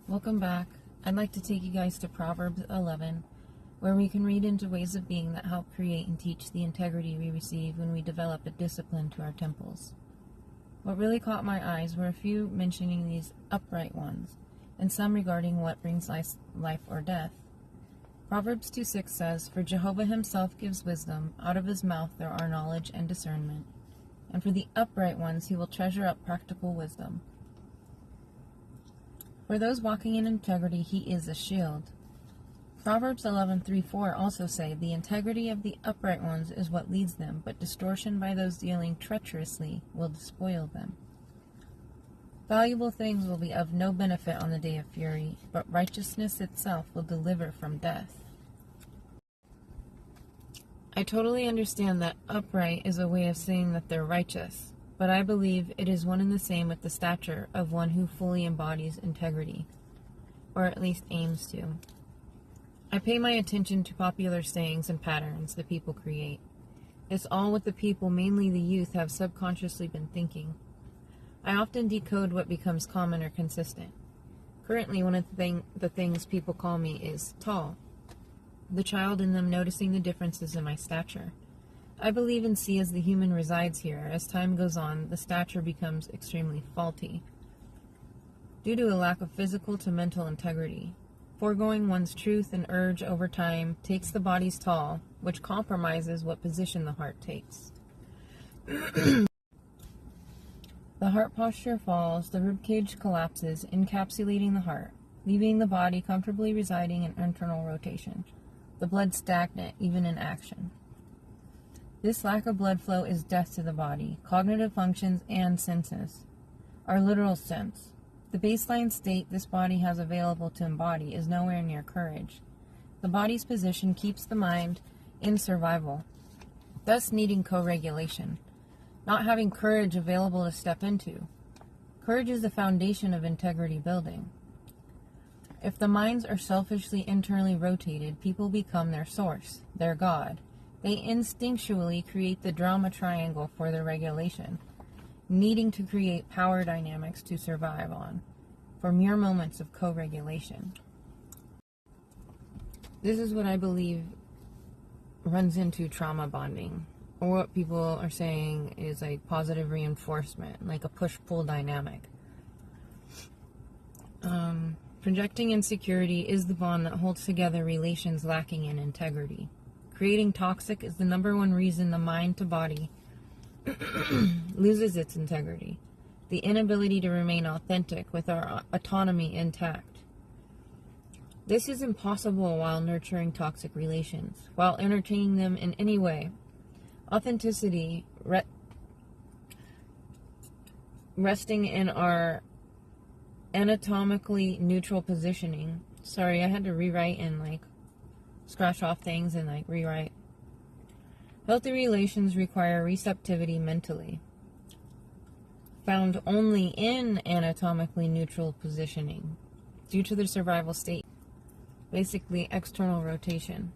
Welcome back. I'd like to take you guys to Proverbs 11, where we can read into ways of being that help create and teach the integrity we receive when we develop a discipline to our temples. What really caught my eyes were a few mentioning these upright ones, and some regarding what brings life or death. Proverbs 2:6 says, "For Jehovah himself gives wisdom, out of his mouth there are knowledge and discernment. And for the upright ones he will treasure up practical wisdom." For those walking in integrity, he is a shield. Proverbs 11:3-4 also say, "The integrity of the upright ones is what leads them, but distortion by those dealing treacherously will despoil them." Valuable things will be of no benefit on the day of fury, but righteousness itself will deliver from death. I totally understand that upright is a way of saying that they're righteous, but I believe it is one and the same with the stature of one who fully embodies integrity, or at least aims to. I pay my attention to popular sayings and patterns that people create. It's all what the people, mainly the youth, have subconsciously been thinking. I often decode what becomes common or consistent. Currently, one of the things people call me is tall, the child in them noticing the differences in my stature. I believe and see as the human resides here, as time goes on, the stature becomes extremely faulty, due to a lack of physical to mental integrity. Foregoing one's truth and urge over time takes the body's toll, which compromises what position the heart takes. The heart posture falls, the ribcage collapses, encapsulating the heart, leaving the body comfortably residing in internal rotation, the blood stagnant even in action. This lack of blood flow is death to the body, cognitive functions, and senses. Our literal sense. The baseline state this body has available to embody is nowhere near courage. The body's position keeps the mind in survival, thus needing co-regulation, not having courage available to step into. Courage is the foundation of integrity building. If the minds are selfishly internally rotated, people become their source, their God. They instinctually create the drama triangle for their regulation, needing to create power dynamics to survive on, for mere moments of co-regulation. This is what I believe runs into trauma bonding, or what people are saying is like positive reinforcement, like a push-pull dynamic. Projecting insecurity is the bond that holds together relations lacking in integrity. Creating toxic is the number one reason the mind to body loses its integrity, the inability to remain authentic with our autonomy intact. This is impossible while nurturing toxic relations, while entertaining them in any way. Authenticity, resting in our anatomically neutral positioning. Sorry, I had to rewrite and scratch off things and rewrite. Healthy relations require receptivity mentally, found only in anatomically neutral positioning, due to the survival state. Basically, external rotation.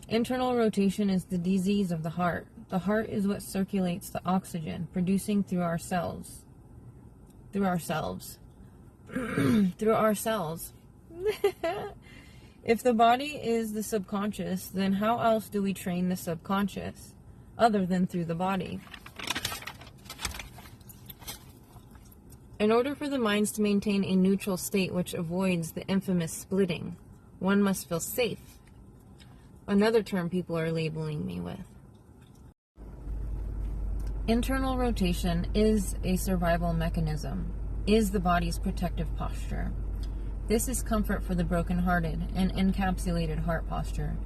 Internal rotation is the disease of the heart. The heart is what circulates the oxygen, producing through our cells. Through ourselves. Through our cells. If the body is the subconscious, then how else do we train the subconscious, other than through the body? In order for the minds to maintain a neutral state which avoids the infamous splitting, one must feel safe. Another term people are labeling me with. Internal rotation is a survival mechanism, is the body's protective posture. This is comfort for the broken-hearted and encapsulated heart posture.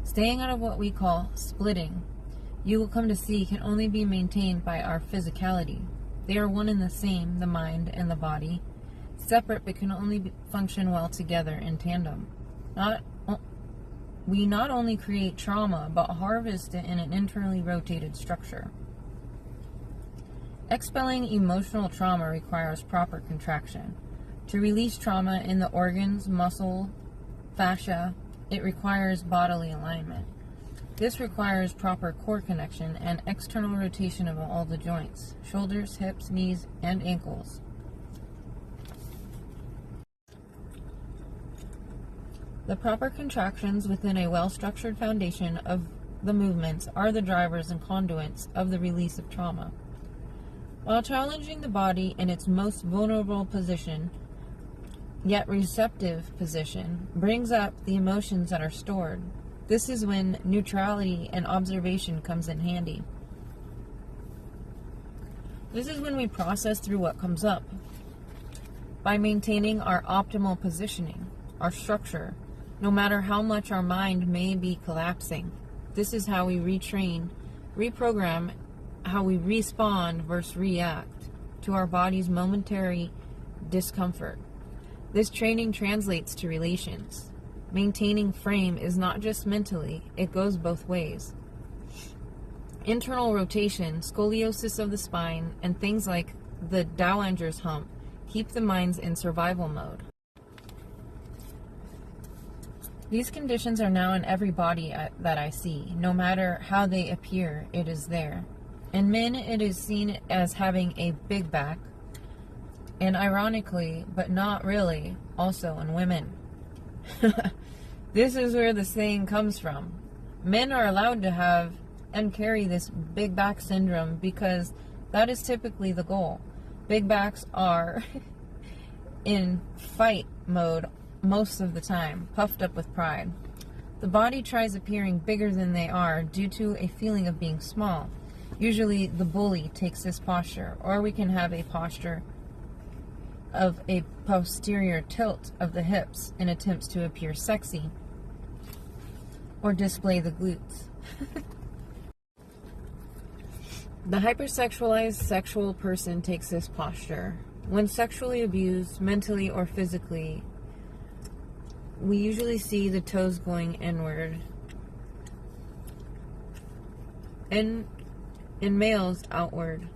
Staying out of what we call splitting, you will come to see, can only be maintained by our physicality. They are one and the same, the mind and the body, separate but can only function well together in tandem. We not only create trauma, but harvest it in an internally rotated structure. Expelling emotional trauma requires proper contraction. To release trauma in the organs, muscle, fascia, it requires bodily alignment. This requires proper core connection and external rotation of all the joints, shoulders, hips, knees, and ankles. The proper contractions within a well-structured foundation of the movements are the drivers and conduits of the release of trauma. While challenging the body in its most vulnerable position, yet receptive position, brings up the emotions that are stored. This is when neutrality and observation comes in handy. This is when we process through what comes up. By maintaining our optimal positioning, our structure, no matter how much our mind may be collapsing. This is how we retrain, reprogram, how we respond versus react to our body's momentary discomfort. This training translates to relations. Maintaining frame is not just mentally, it goes both ways. Internal rotation, scoliosis of the spine, and things like the Dowanger's hump keep the minds in survival mode. These conditions are now in every body that I see. No matter how they appear, it is there. In men, it is seen as having a big back, and ironically, but not really, also in women. This is where the saying comes from. Men are allowed to have and carry this big back syndrome because that is typically the goal. Big backs are in fight mode most of the time, puffed up with pride. The body tries appearing bigger than they are due to a feeling of being small. Usually the bully takes this posture, or we can have a posture of a posterior tilt of the hips in attempts to appear sexy or display the glutes. The hypersexualized sexual person takes this posture. When sexually abused, mentally or physically, we usually see the toes going inward. And in males, outward.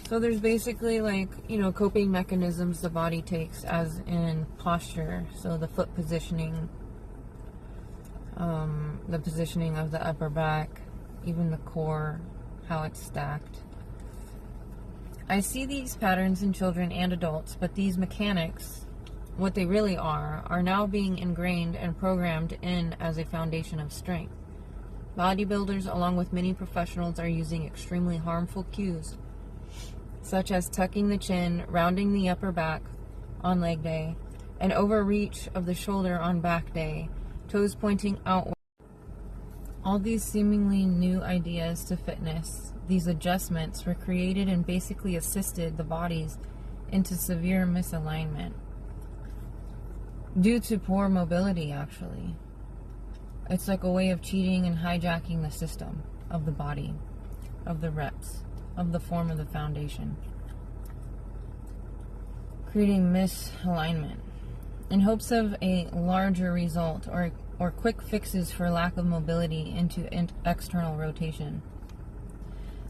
So there's basically coping mechanisms the body takes as in posture. So the foot positioning, the positioning of the upper back, even the core, how it's stacked. I see these patterns in children and adults, but these mechanics, what they really are now being ingrained and programmed in as a foundation of strength. Bodybuilders, along with many professionals, are using extremely harmful cues, such as tucking the chin, rounding the upper back on leg day, an overreach of the shoulder on back day, toes pointing outward. All these seemingly new ideas to fitness, these adjustments were created and basically assisted the bodies into severe misalignment due to poor mobility, actually. It's like a way of cheating and hijacking the system of the body, of the reps, of the form of the foundation, creating misalignment in hopes of a larger result or quick fixes for lack of mobility into external rotation.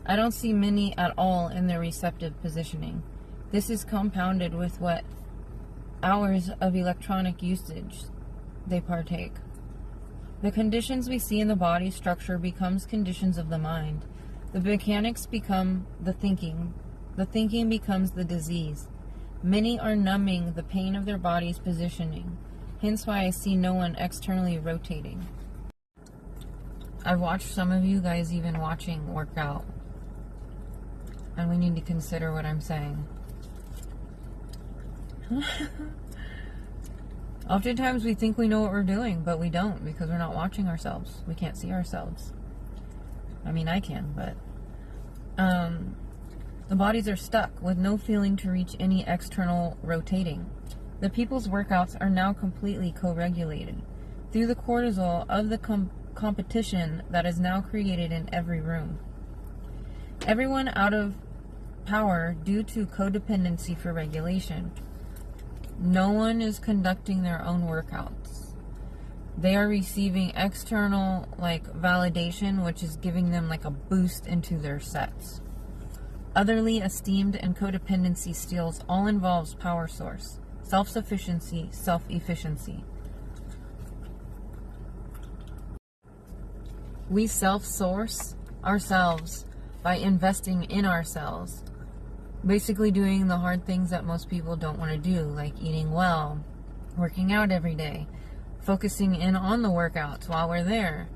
I don't see many at all in their receptive positioning. This is compounded with what hours of electronic usage they partake. The conditions we see in the body structure becomes conditions of the mind. The mechanics become the thinking. The thinking becomes the disease. Many are numbing the pain of their body's positioning. Hence why I see no one externally rotating. I've watched some of you guys even watching workout. And we need to consider what I'm saying. Oftentimes we think we know what we're doing, but we don't because we're not watching ourselves. We can't see ourselves. I mean, I can, but the bodies are stuck with no feeling to reach any external rotating. The people's workouts are now completely co-regulated through the cortisol of the competition that is now created in every room. Everyone out of power due to codependency for regulation. No one is conducting their own workouts. They are receiving external validation, which is giving them a boost into their sets. Otherly esteemed and codependency steals all involves power source, self-sufficiency, self-efficiency. We self-source ourselves by investing in ourselves. Basically doing the hard things that most people don't want to do, like eating well, working out every day, focusing in on the workouts while we're there,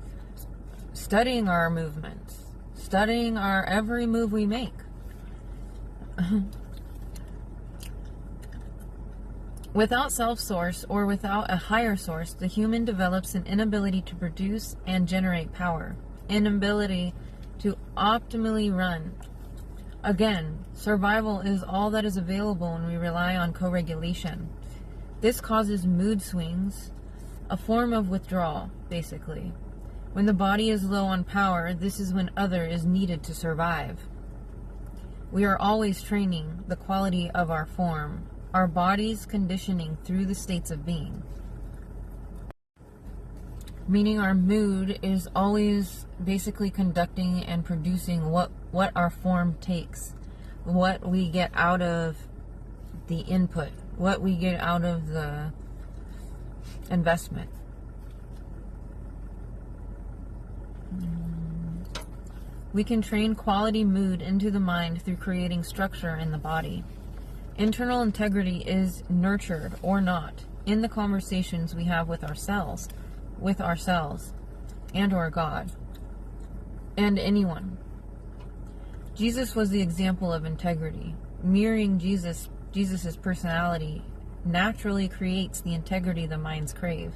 studying our movements, studying our every move we make. Without self-source or without a higher source, the human develops an inability to produce and generate power, inability to optimally run. Again, survival is all that is available when we rely on co-regulation. This causes mood swings, a form of withdrawal, basically. When the body is low on power, this is when other is needed to survive. We are always training the quality of our form, our body's conditioning through the states of being. Meaning our mood is always basically conducting and producing what our form takes, what we get out of the input, what we get out of the investment. We can train quality mood into the mind through creating structure in the body. Internal integrity is nurtured or not in the conversations we have with ourselves and or God and anyone. Jesus was the example of integrity. Mirroring Jesus's personality naturally creates the integrity the minds crave,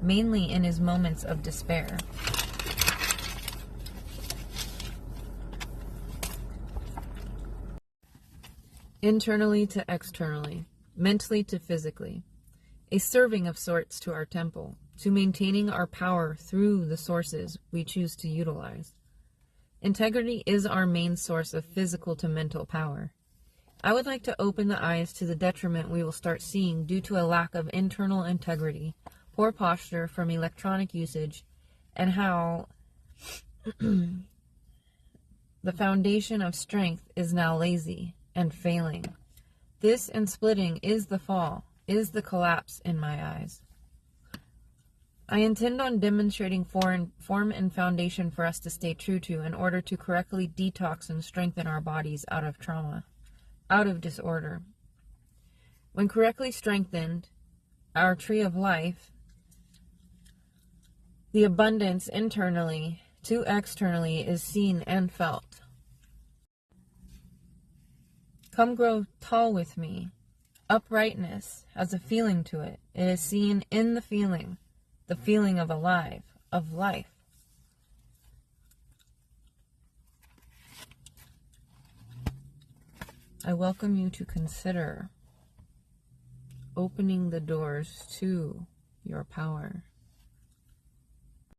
mainly in his moments of despair. Internally to externally, mentally to physically, a serving of sorts to our temple, to maintaining our power through the sources we choose to utilize. Integrity is our main source of physical to mental power. I would like to open the eyes to the detriment we will start seeing due to a lack of internal integrity, poor posture from electronic usage, and how the foundation of strength is now lazy and failing. This and splitting is the fall, is the collapse in my eyes. I intend on demonstrating form and foundation for us to stay true to in order to correctly detox and strengthen our bodies out of trauma, out of disorder. When correctly strengthened, our tree of life, the abundance internally to externally is seen and felt. Come grow tall with me. Uprightness has a feeling to it. It is seen in the feeling of alive, of life. I welcome you to consider opening the doors to your power.